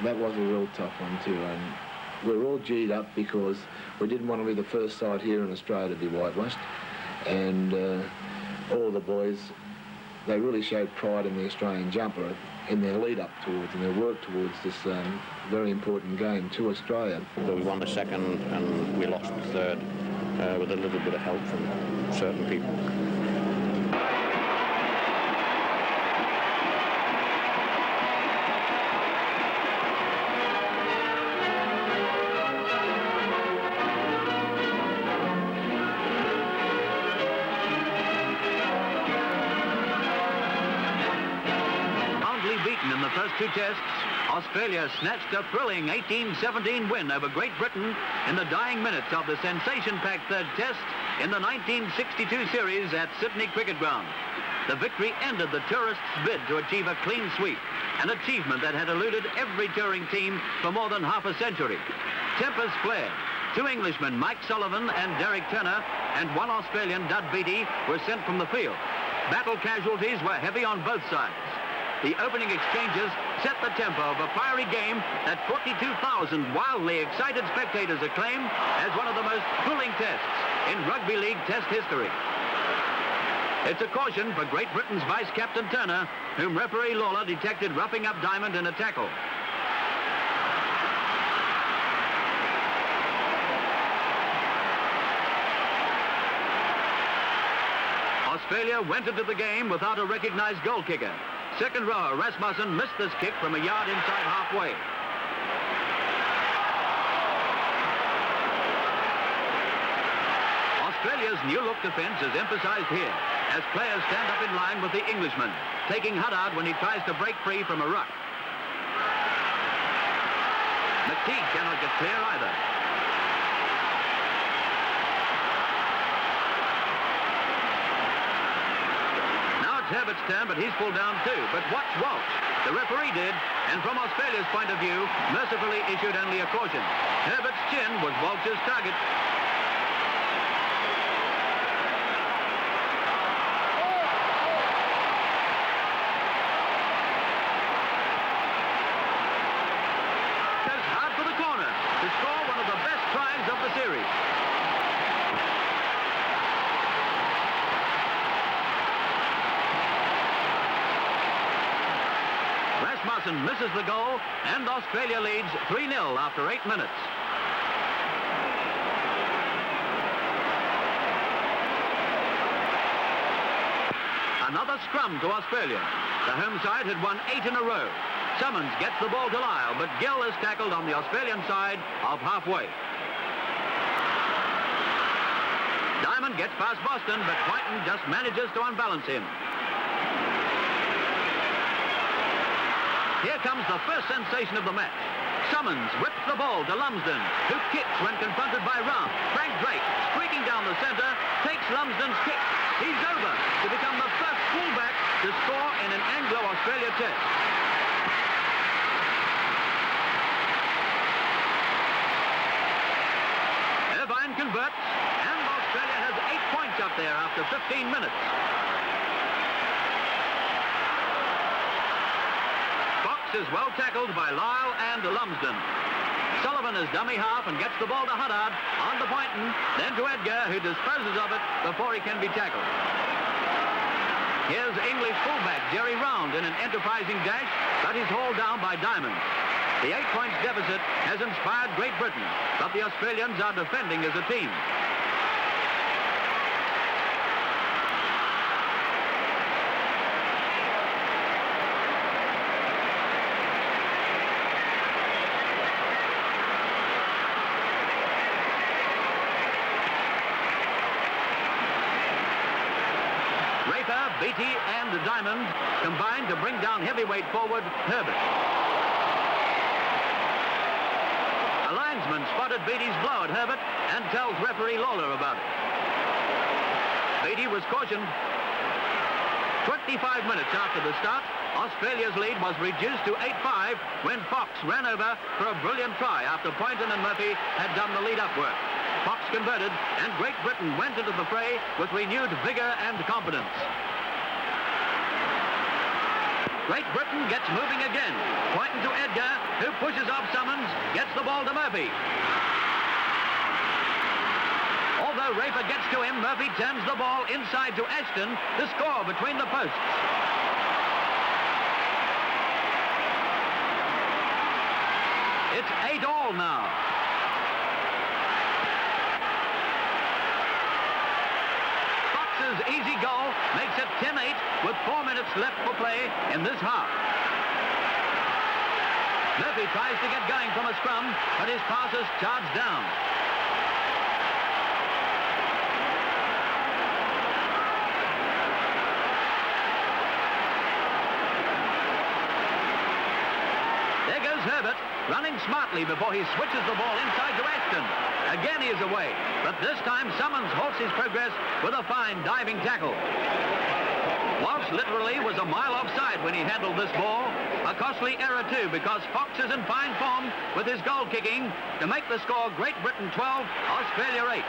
That was a real tough one too, and we're all G'd up because we didn't want to be the first side here in Australia to be whitewashed, and all the boys, they really showed pride in the Australian jumper in their lead up towards and their work towards this very important game to Australia. We won the second and we lost the third with a little bit of help from certain people. In the first two tests, Australia snatched a thrilling 18-17 win over Great Britain in the dying minutes of the sensation-packed third test in the 1962 series at Sydney Cricket Ground. The victory ended the tourists' bid to achieve a clean sweep, an achievement that had eluded every touring team for more than half a century. Tempers flared. Two Englishmen, Mike Sullivan and Derek Turner, and one Australian, Dud Beattie, were sent from the field. Battle casualties were heavy on both sides. The opening exchanges set the tempo of a fiery game that 42,000 wildly excited spectators acclaim as one of the most thrilling tests in rugby league test history. It's a caution for Great Britain's vice-captain Turner, whom referee Lawler detected roughing up Diamond in a tackle. Australia went into the game without a recognized goal kicker. Second rower Rasmussen missed this kick from a yard inside halfway. Australia's new-look defence is emphasised here as players stand up in line with the Englishman, taking Huddard when he tries to break free from a ruck. McTeague cannot get clear either. Herbert's turn, but he's pulled down too. But watch Walsh. The referee did, and from Australia's point of view, mercifully issued only a caution. Herbert's chin was Walsh's target. Goes hard for the corner to score one of the best tries of the series. Rasmussen misses the goal, and Australia leads 3-0 after 8 minutes. Another scrum to Australia. The home side had won 8 in a row. Summons gets the ball to Lyle, but Gill is tackled on the Australian side of halfway. Diamond gets past Boston, but Whiten just manages to unbalance him. Here comes the first sensation of the match. Summons whips the ball to Lumsden, who kicks when confronted by Round. Frank Drake, streaking down the centre, takes Lumsden's kick. He's over to become the first fullback to score in an Anglo Australia Test. Irvine converts, and Australia has 8 points up there after 15 minutes. Is well tackled by Lyle and Lumsden. Sullivan is dummy half and gets the ball to Huddard, on to Poynton, then to Edgar, who disposes of it before he can be tackled. Here's English fullback Jerry Round in an enterprising dash, but he's hauled down by Diamond. The 8 points deficit has inspired Great Britain, but the Australians are defending as a team. Beattie and Diamond combined to bring down heavyweight forward Herbert. A linesman spotted Beattie's blow at Herbert and tells referee Lawler about it. Beattie was cautioned. 25 minutes after the start, Australia's lead was reduced to 8-5 when Fox ran over for a brilliant try after Poynton and Murphy had done the lead-up work. Fox converted, and Great Britain went into the fray with renewed vigor and confidence. Great Britain gets moving again. Pointing to Edgar, who pushes off Summons, gets the ball to Murphy. Although Raper gets to him, Murphy turns the ball inside to Ashton to score between the posts. It's 8-all now. Fox's easy goal makes it 10-8 with 4 minutes left for play in this half. Murphy tries to get going from a scrum, but his pass is charged down. There goes Herbert, running smartly before he switches the ball inside to Ashton. Again he is away, but this time Summons halts his progress with a fine diving tackle. Walsh literally was a mile offside when he handled this ball. A costly error too, because Fox is in fine form with his goal kicking to make the score Great Britain 12, Australia 8.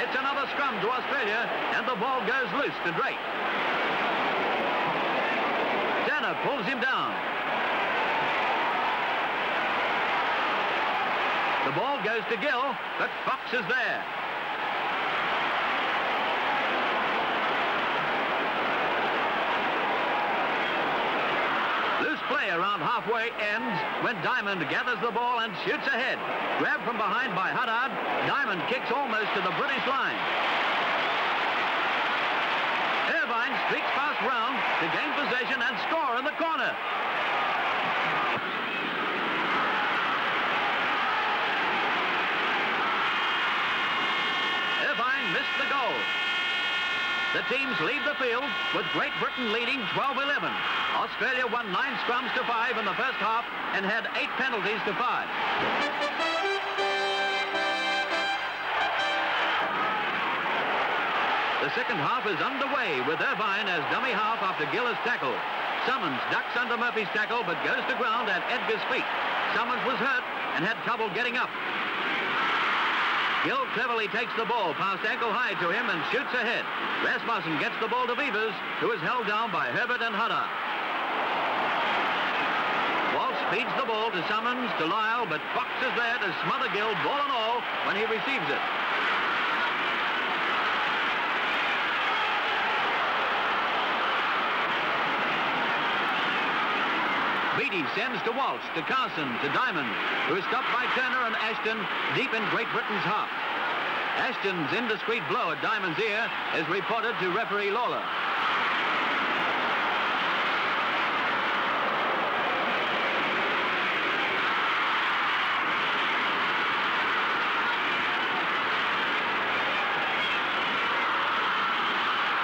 It's another scrum to Australia, and the ball goes loose to Drake. Turner pulls him down. The ball goes to Gill, but Fox is there. Loose play around halfway ends when Diamond gathers the ball and shoots ahead. Grabbed from behind by Huddard, Diamond kicks almost to the British line. Irvine streaks past round to gain possession and score in the corner. Missed the goal. The teams leave the field with Great Britain leading 12-11. Australia won 9 scrums to 5 in the first half and had 8 penalties to 5. The second half is underway with Irvine as dummy half after Gill is tackled. Summons ducks under Murphy's tackle but goes to ground at Edgar's feet. Summons was hurt and had trouble getting up. Gill cleverly takes the ball past ankle high to him and shoots ahead. Rasmussen gets the ball to Beavers, who is held down by Herbert and Huddard. Walsh feeds the ball to Summons, to Lyle, but Fox is there to smother Gill, ball and all, when he receives it. Beattie sends to Walsh, to Carson, to Diamond, who is stopped by Turner and Ashton deep in Great Britain's half. Ashton's indiscreet blow at Diamond's ear is reported to referee Lawler.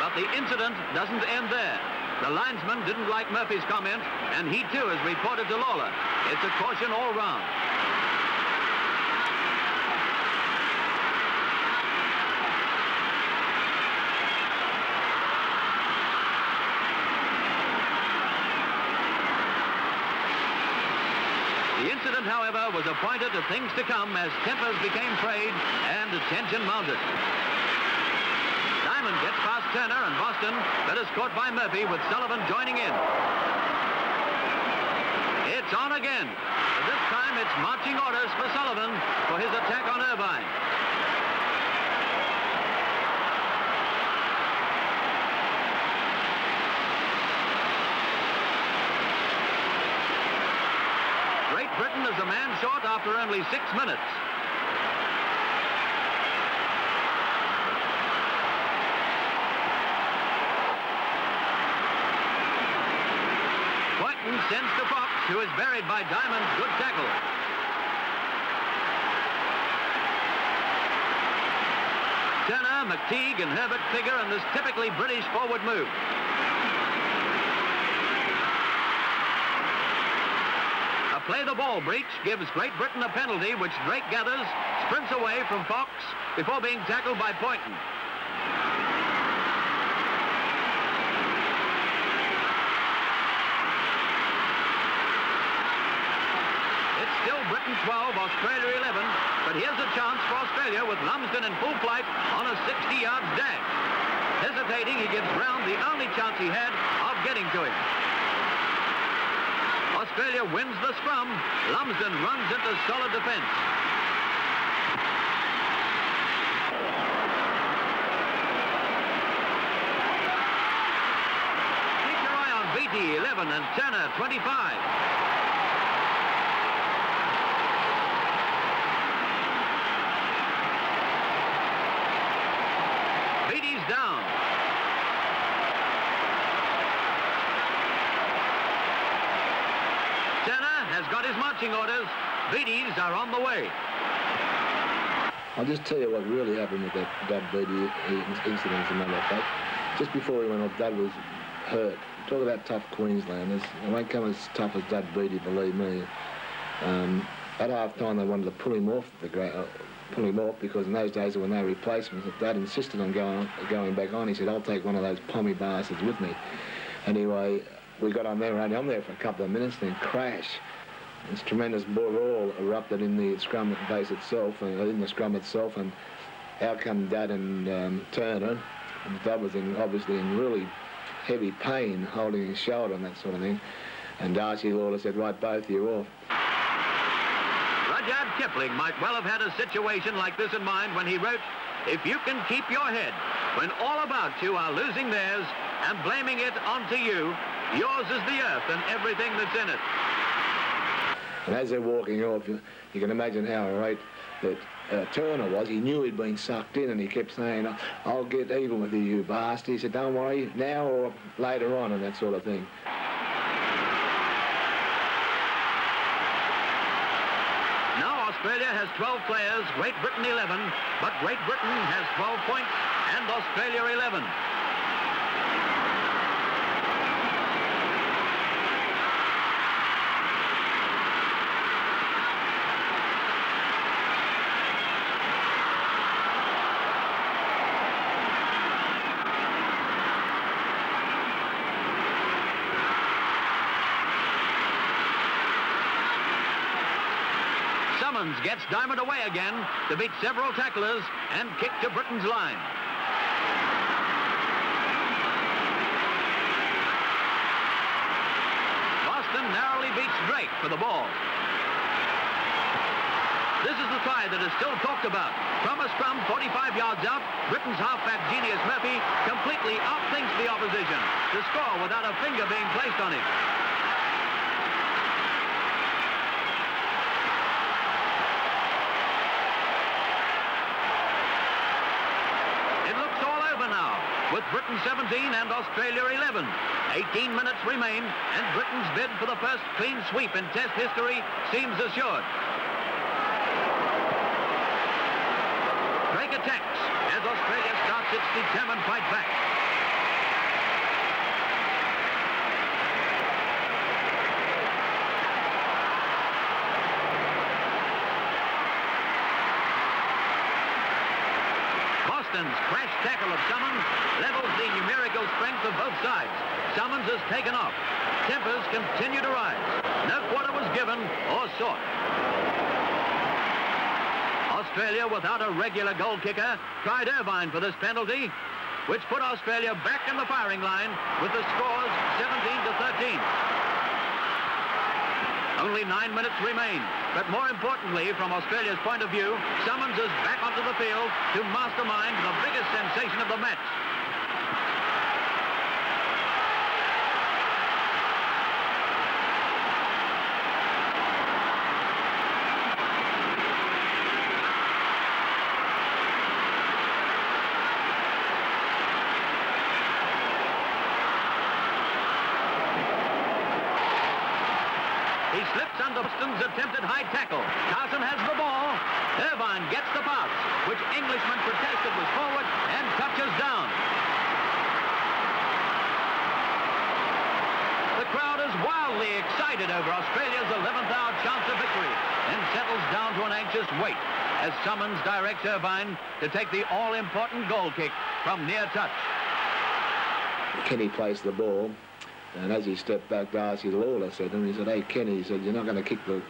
But the incident doesn't end there. The linesman didn't like Murphy's comment, and he too is reported to Lawler. It's a caution all round. The incident, however, was a pointer to things to come as tempers became frayed and tension mounted. Diamond gets past Turner and Boston, but is caught by Murphy with Sullivan joining in. It's on again. This time it's marching orders for Sullivan for his attack on Irvine. Great Britain is a man short after only 6 minutes. Sends to Fox, who is buried by Diamond's good tackle. Turner, McTeague, and Herbert figure in this typically British forward move. A play-the-ball breach gives Great Britain a penalty, which Drake gathers, sprints away from Fox before being tackled by Poynton. Britain 12, Australia 11, but here's a chance for Australia. Australia with Lumsden in full flight on a 60-yard dash. Hesitating, he gives Brown the only chance he had of getting to him. Australia wins the scrum. Lumsden runs into solid defence. Keep your eye on Beattie, 11, and Turner, 25. Beattie's down. Turner has got his marching orders. Beattie's are on the way. I'll just tell you what really happened with that Dud Beattie incident, as a matter of fact. Just before he went off, Dud was hurt. Talk about tough Queenslanders. It won't come as tough as Dud Beattie, believe me. At half-time, they wanted to pull him off because in those days there were no replacements. Dud insisted on going back on. He said, "I'll take one of those pommy bastards with me." Anyway, we got on there, only on there for a couple of minutes, then crash. This tremendous brawl erupted in the scrum base itself, in the scrum itself, and out come Dud and Turner. And Dud was obviously in really heavy pain, holding his shoulder and that sort of thing. And Darcy Lawler said, "Right, both of you off." Rudyard Kipling might well have had a situation like this in mind when he wrote, "If you can keep your head when all about you are losing theirs and blaming it onto you, yours is the earth and everything that's in it." And as they're walking off, you can imagine how irate that Turner was. He knew he'd been sucked in, and he kept saying, "I'll get even with you, you bastard." He said, "Don't worry, now or later on," and that sort of thing. Now Australia has 12 players, Great Britain 11, but Great Britain has 12 points and Australia 11. Summons gets Diamond away again to beat several tacklers and kick to Britain's line. Boston narrowly beats Drake for the ball. This is the try that is still talked about. From a scrum 45 yards out, Britain's halfback genius Murphy completely outthinks the opposition to score without a finger being placed on him. With Britain 17 and Australia 11. 18 minutes remain, and Britain's bid for the first clean sweep in Test history seems assured. Drake attacks as Australia starts its determined fight back. Boston's crash tackle of Summons levels the numerical strength of both sides. Summons has taken off. Tempers continue to rise. No quarter was given or sought. Australia, without a regular goal kicker, tried Irvine for this penalty, which put Australia back in the firing line with the scores 17-13. Only 9 minutes remain. But more importantly, from Australia's point of view, Summons is back onto the field to mastermind the biggest sensation of the match. He slips under Boston's attempted high tackle. Carson has the ball. Irvine gets the pass, which Englishman protested was forward and touches down. The crowd is wildly excited over Australia's 11th hour chance of victory and settles down to an anxious wait as Summons directs Irvine to take the all-important goal kick from near touch. Kenny placed the ball. And as he stepped back, Darcy Lawler said to him, he said, "Hey, Kenny," he said, "you're not going to kick the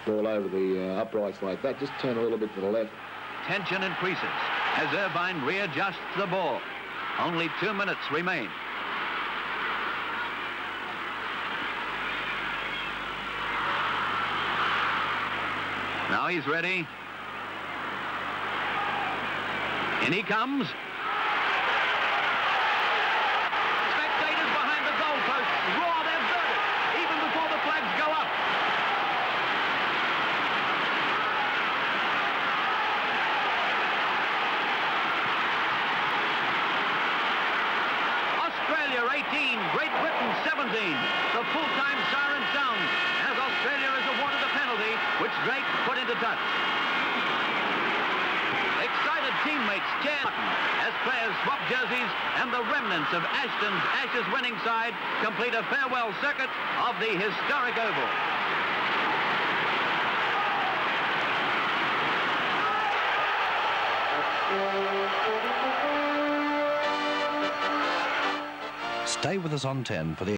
ball over the uprights like that. Just turn a little bit to the left." tension increases as Irvine readjusts the ball. Only 2 minutes remain. Now he's ready. In he comes. Spectators behind the goalpost roar their verdict even before the flags go up. Australia 18, Great Britain 17. The full-time siren sounds as Australia is awarded a penalty, which Drake put into touch. Excited teammates cheer as players swap jerseys and the remnants of Ashton's Ashes winning side complete a farewell circuit of the historic oval. Stay with us on 10 for the